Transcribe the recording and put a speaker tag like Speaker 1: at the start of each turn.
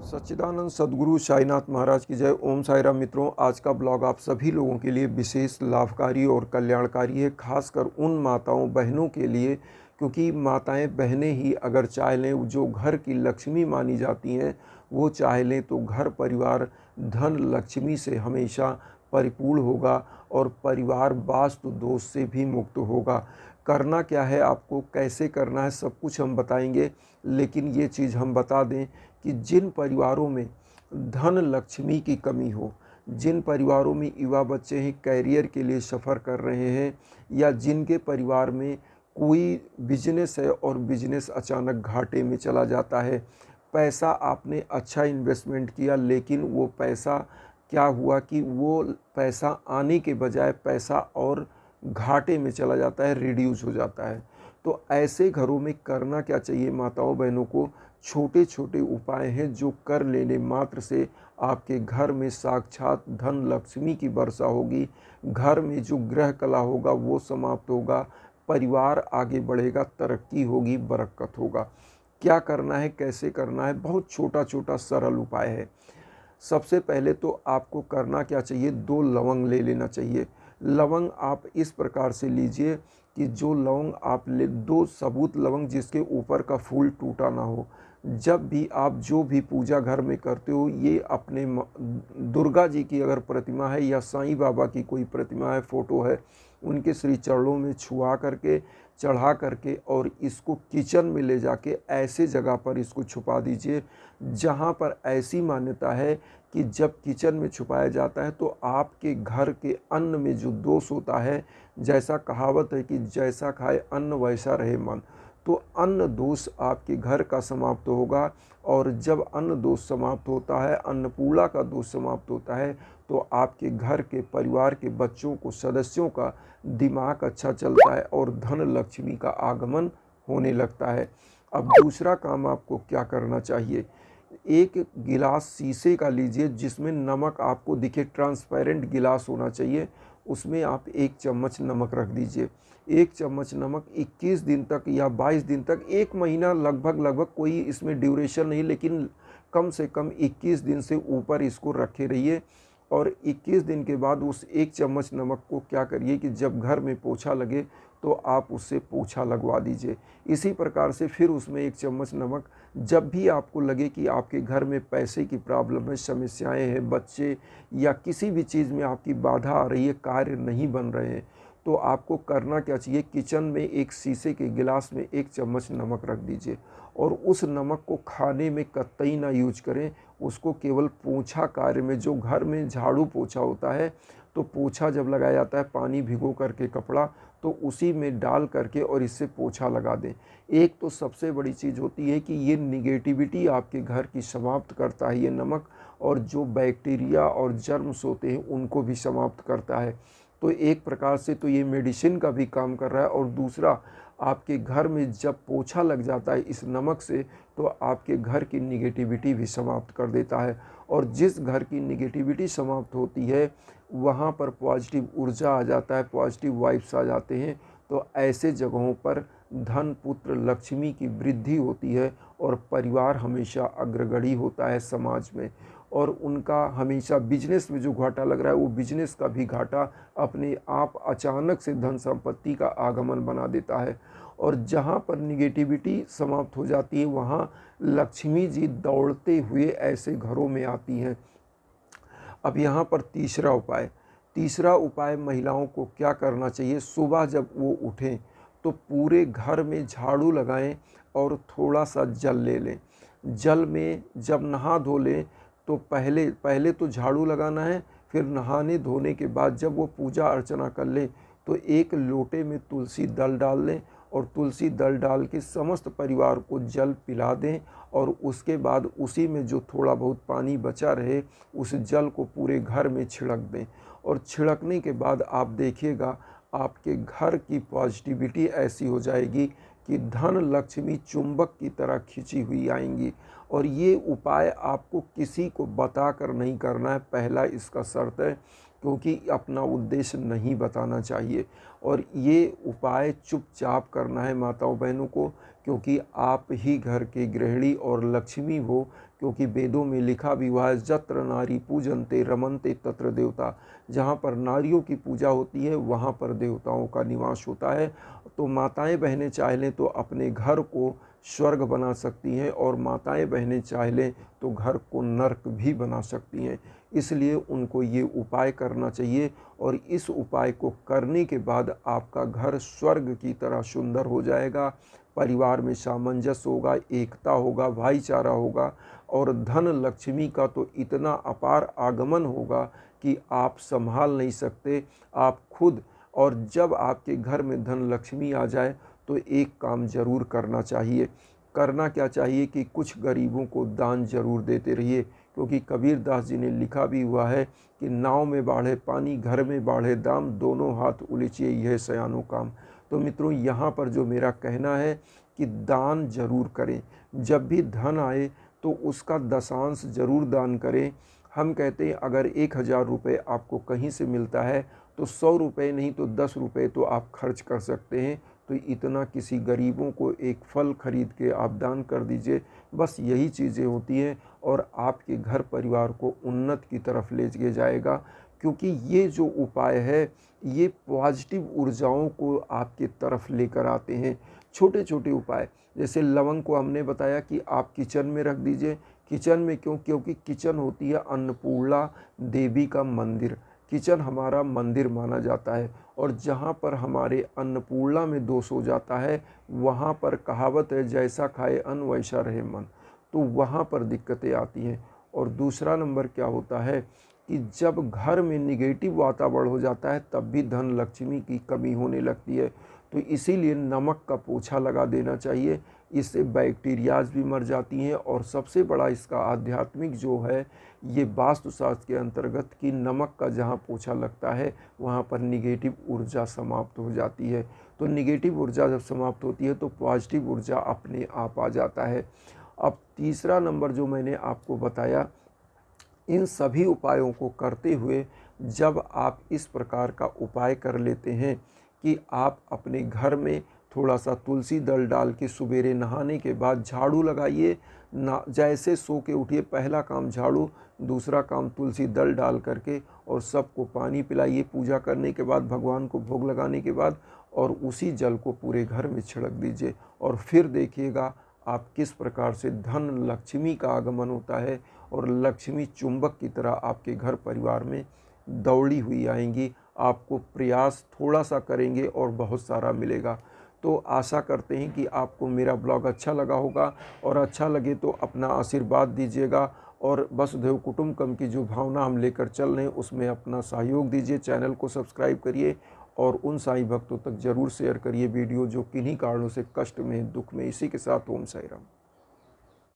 Speaker 1: सच्चिदानंद सद्गुरु साईनाथ महाराज की जय। ओम साई राम। मित्रों, आज का ब्लॉग आप सभी लोगों के लिए विशेष लाभकारी और कल्याणकारी है, खासकर उन माताओं बहनों के लिए, क्योंकि माताएं बहनें ही अगर चाह लें, जो घर की लक्ष्मी मानी जाती हैं, वो चाह लें तो घर परिवार धन लक्ष्मी से हमेशा परिपूर्ण होगा और परिवार वास्तु दोष से भी मुक्त होगा। करना क्या है, आपको कैसे करना है, सब कुछ हम बताएंगे। लेकिन ये चीज़ हम बता दें कि जिन परिवारों में धन लक्ष्मी की कमी हो, जिन परिवारों में युवा बच्चे हैं, कैरियर के लिए सफ़र कर रहे हैं, या जिनके परिवार में कोई बिजनेस है और बिजनेस अचानक घाटे में चला जाता है, पैसा आपने अच्छा इन्वेस्टमेंट किया लेकिन वो पैसा क्या हुआ कि वो पैसा आने के बजाय पैसा और घाटे में चला जाता है, रिड्यूस हो जाता है। तो ऐसे घरों में करना क्या चाहिए माताओं बहनों को? छोटे छोटे उपाय हैं जो कर लेने मात्र से आपके घर में साक्षात धन लक्ष्मी की वर्षा होगी, घर में जो ग्रह कला होगा वो समाप्त होगा, परिवार आगे बढ़ेगा, तरक्की होगी, बरकत होगा। क्या करना है, कैसे करना है? बहुत छोटा छोटा सरल उपाय है। सबसे पहले तो आपको करना क्या चाहिए, 2 लवंग ले लेना चाहिए। लवंग आप इस प्रकार से लीजिए कि जो लवंग आप ले, 2 सबूत लवंग जिसके ऊपर का फूल टूटा ना हो। जब भी आप जो भी पूजा घर में करते हो, ये अपने दुर्गा जी की अगर प्रतिमा है या साईं बाबा की कोई प्रतिमा है, फ़ोटो है, उनके श्री चरणों में छुआ करके, चढ़ा करके और इसको किचन में ले जाके ऐसे जगह पर इसको छुपा दीजिए जहाँ पर ऐसी मान्यता है कि जब किचन में छुपाया जाता है तो आपके घर के अन्न में जो दोष होता है, जैसा कहावत है कि जैसा खाए अन्न वैसा रहे मन, तो अन्न दोष आपके घर का समाप्त होगा। और जब अन्न दोष समाप्त होता है, अन्नपूर्णा का दोष समाप्त होता है, तो आपके घर के परिवार के बच्चों को, सदस्यों का दिमाग अच्छा चलता है और धन लक्ष्मी का आगमन होने लगता है। अब दूसरा काम आपको क्या करना चाहिए, एक गिलास शीशे का लीजिए जिसमें नमक आपको दिखे, ट्रांसपेरेंट गिलास होना चाहिए, उसमें आप 1 चम्मच नमक रख दीजिए। 1 चम्मच नमक 21 दिन तक या 22 दिन तक, 1 महीना लगभग, कोई इसमें ड्यूरेशन नहीं, लेकिन कम से कम 21 दिन से ऊपर इसको रखे रहिए। और 21 दिन के बाद उस 1 चम्मच नमक को क्या करिए कि जब घर में पोछा लगे तो आप उससे पोछा लगवा दीजिए। इसी प्रकार से फिर उसमें 1 चम्मच नमक, जब भी आपको लगे कि आपके घर में पैसे की प्रॉब्लम है, समस्याएं हैं, बच्चे या किसी भी चीज़ में आपकी बाधा आ रही है, कार्य नहीं बन रहे हैं, तो आपको करना क्या चाहिए, किचन में एक शीशे के गिलास में 1 चम्मच नमक रख दीजिए और उस नमक को खाने में कतई ना यूज करें। उसको केवल पोछा कार्य में, जो घर में झाड़ू पोछा होता है, तो पोछा जब लगाया जाता है पानी भिगो करके कपड़ा, तो उसी में डाल करके और इससे पोछा लगा दें। एक तो सबसे बड़ी चीज़ होती है कि ये निगेटिविटी आपके घर की समाप्त करता है ये नमक, और जो बैक्टीरिया और जर्म्स होते हैं उनको भी समाप्त करता है। तो एक प्रकार से तो ये मेडिसिन का भी काम कर रहा है, और दूसरा आपके घर में जब पोछा लग जाता है इस नमक से, तो आपके घर की निगेटिविटी भी समाप्त कर देता है। और जिस घर की निगेटिविटी समाप्त होती है वहाँ पर पॉजिटिव ऊर्जा आ जाता है, पॉजिटिव वाइब्स आ जाते हैं। तो ऐसे जगहों पर धन पुत्र लक्ष्मी की वृद्धि होती है और परिवार हमेशा अग्रगणी होता है समाज में, और उनका हमेशा बिजनेस में जो घाटा लग रहा है वो बिजनेस का भी घाटा अपने आप अचानक से धन संपत्ति का आगमन बना देता है। और जहाँ पर निगेटिविटी समाप्त हो जाती है वहाँ लक्ष्मी जी दौड़ते हुए ऐसे घरों में आती हैं। अब यहाँ पर तीसरा उपाय महिलाओं को क्या करना चाहिए, सुबह जब वो उठें तो पूरे घर में झाड़ू लगाएं और थोड़ा सा जल ले लें। जल में जब नहा धो लें तो पहले तो झाड़ू लगाना है, फिर नहाने धोने के बाद जब वो पूजा अर्चना कर लें तो 1 लोटे में तुलसी दल डाल लें और तुलसी दल डाल के समस्त परिवार को जल पिला दें। और उसके बाद उसी में जो थोड़ा बहुत पानी बचा रहे उस जल को पूरे घर में छिड़क दें। और छिड़कने के बाद आप देखिएगा आपके घर की पॉजिटिविटी ऐसी हो जाएगी कि धन लक्ष्मी चुंबक की तरह खिंची हुई आएंगी। और ये उपाय आपको किसी को बताकर नहीं करना है, पहला इसका शर्त है, क्योंकि अपना उद्देश्य नहीं बताना चाहिए। और ये उपाय चुपचाप करना है माताओं बहनों को, क्योंकि आप ही घर के गृहिणी और लक्ष्मी हो, क्योंकि वेदों में लिखा भी हुआ है, जत्र नारी पूजन्ते रमन्ते तत्र देवता। जहाँ पर नारियों की पूजा होती है वहाँ पर देवताओं का निवास होता है। तो माताएं बहनें चाह लें तो अपने घर को स्वर्ग बना सकती हैं, और माताएं बहनें चाह लें तो घर को नर्क भी बना सकती हैं। इसलिए उनको ये उपाय करना चाहिए, और इस उपाय को करने के बाद आपका घर स्वर्ग की तरह सुंदर हो जाएगा। परिवार में सामंजस्य होगा, एकता होगा, भाईचारा होगा, और धन लक्ष्मी का तो इतना अपार आगमन होगा कि आप संभाल नहीं सकते, आप खुद। और जब आपके घर में धन लक्ष्मी आ जाए तो एक काम जरूर करना चाहिए। करना क्या चाहिए कि कुछ गरीबों को दान जरूर देते रहिए, क्योंकि कबीर दास जी ने लिखा भी हुआ है कि नाव में बाढ़े पानी, घर में बाढ़े दाम, दोनों हाथ उलीचिए यह सयानों काम। तो मित्रों, यहाँ पर जो मेरा कहना है कि दान जरूर करें। जब भी धन आए तो उसका दशांश जरूर दान करें। हम कहते हैं अगर 1000 रुपये आपको कहीं से मिलता है तो 100 रुपये नहीं तो 10 रुपये तो आप खर्च कर सकते हैं। तो इतना किसी गरीबों को एक फल खरीद के आप दान कर दीजिए। बस यही चीज़ें होती हैं, और आपके घर परिवार को उन्नत की तरफ ले जाएगा। क्योंकि ये जो उपाय है ये पॉजिटिव ऊर्जाओं को आपके तरफ लेकर आते हैं। छोटे छोटे उपाय, जैसे लवंग को हमने बताया कि आप किचन में रख दीजिए। किचन में क्यों? क्योंकि किचन होती है अन्नपूर्णा देवी का मंदिर। किचन हमारा मंदिर माना जाता है, और जहाँ पर हमारे अन्नपूर्णा में दोष हो जाता है वहाँ पर कहावत है, जैसा खाए अन्न वैसा रहे मन। तो वहाँ पर दिक्कतें आती हैं। और दूसरा नंबर क्या होता है कि जब घर में निगेटिव वातावरण हो जाता है तब भी धन लक्ष्मी की कमी होने लगती है। तो इसीलिए नमक का पोछा लगा देना चाहिए। इससे बैक्टीरियाज भी मर जाती हैं। और सबसे बड़ा इसका आध्यात्मिक जो है, ये वास्तुशास्त्र के अंतर्गत कि नमक का जहाँ पोछा लगता है वहाँ पर निगेटिव ऊर्जा समाप्त हो जाती है। तो निगेटिव ऊर्जा जब समाप्त होती है तो पॉजिटिव ऊर्जा अपने आप आ जाता है। अब तीसरा नंबर जो मैंने आपको बताया, इन सभी उपायों को करते हुए जब आप इस प्रकार का उपाय कर लेते हैं कि आप अपने घर में थोड़ा सा तुलसी दल डाल के सवेरे नहाने के बाद झाड़ू लगाइए। ना जैसे सो के उठिए, पहला काम झाड़ू, दूसरा काम तुलसी दल डाल करके, और सबको पानी पिलाइए पूजा करने के बाद, भगवान को भोग लगाने के बाद, और उसी जल को पूरे घर में छिड़क दीजिए। और फिर देखिएगा आप किस प्रकार से धन लक्ष्मी का आगमन होता है, और लक्ष्मी चुंबक की तरह आपके घर परिवार में दौड़ी हुई आएंगी। आपको प्रयास थोड़ा सा करेंगे और बहुत सारा मिलेगा। तो आशा करते हैं कि आपको मेरा ब्लॉग अच्छा लगा होगा, और अच्छा लगे तो अपना आशीर्वाद दीजिएगा, और वसुधैव कुटुंबकम की जो भावना हम लेकर चल रहे हैं उसमें अपना सहयोग दीजिए। चैनल को सब्सक्राइब करिए, और उन साईं भक्तों तक जरूर शेयर करिए वीडियो जो किन्हीं कारणों से कष्ट में, दुख में। इसी के साथ ओम साईं राम।